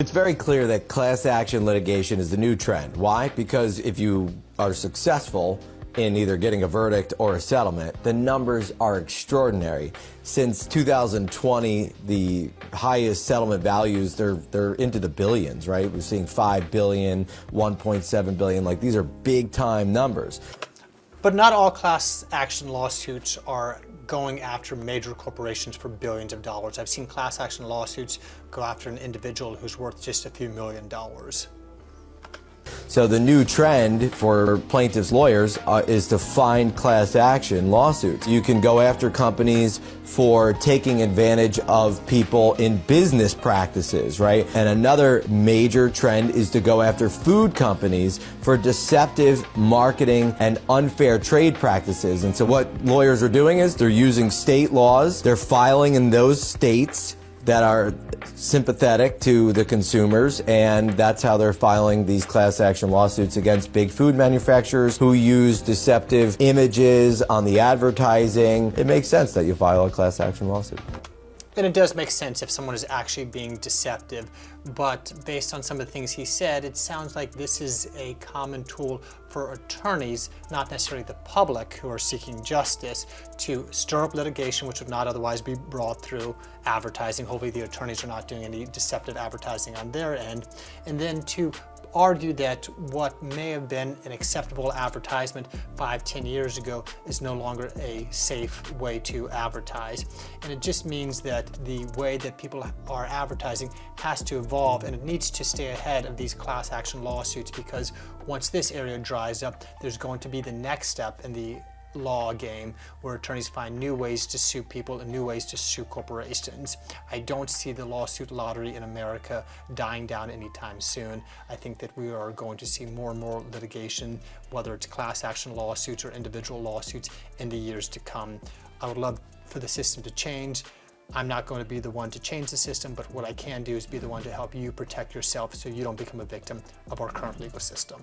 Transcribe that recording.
It's very clear that class action litigation is the new trend. Why? Because if you are successful in either getting a verdict or a settlement, the numbers are extraordinary. Since 2020, the highest settlement values, they're into the billions, right? We're seeing 5 billion, 1.7 billion, like these are big time numbers. But not all class action lawsuits are going after major corporations for billions of dollars. I've seen class action lawsuits go after an individual who's worth just a few $1 million. So the new trend for plaintiffs' lawyers is to find class action lawsuits. You can go after companies for taking advantage of people in business practices, right? And another major trend is to go after food companies for deceptive marketing and unfair trade practices. And so what lawyers are doing is they're using state laws, they're filing in those states that are sympathetic to the consumers, and that's how they're filing these class action lawsuits against big food manufacturers who use deceptive images on the advertising. It makes sense that you file a class action lawsuit. And it does make sense if someone is actually being deceptive, but based on some of the things he said, it sounds like this is a common tool for attorneys, not necessarily the public who are seeking justice, to stir up litigation which would not otherwise be brought through advertising. Hopefully the attorneys are not doing any deceptive advertising on their end, and then to argue that what may have been an acceptable advertisement 5-10 years ago is no longer a safe way to advertise. And it just means that the way that people are advertising has to evolve, and it needs to stay ahead of these class action lawsuits, because once this area dries up, there's going to be the next step in the law game where attorneys find new ways to sue people and new ways to sue corporations. I don't see the lawsuit lottery in America dying down anytime soon. I think that we are going to see more and more litigation, whether it's class action lawsuits or individual lawsuits, in the years to come. I would love for the system to change. I'm not going to be the one to change the system, but what I can do is be the one to help you protect yourself so you don't become a victim of our current legal system.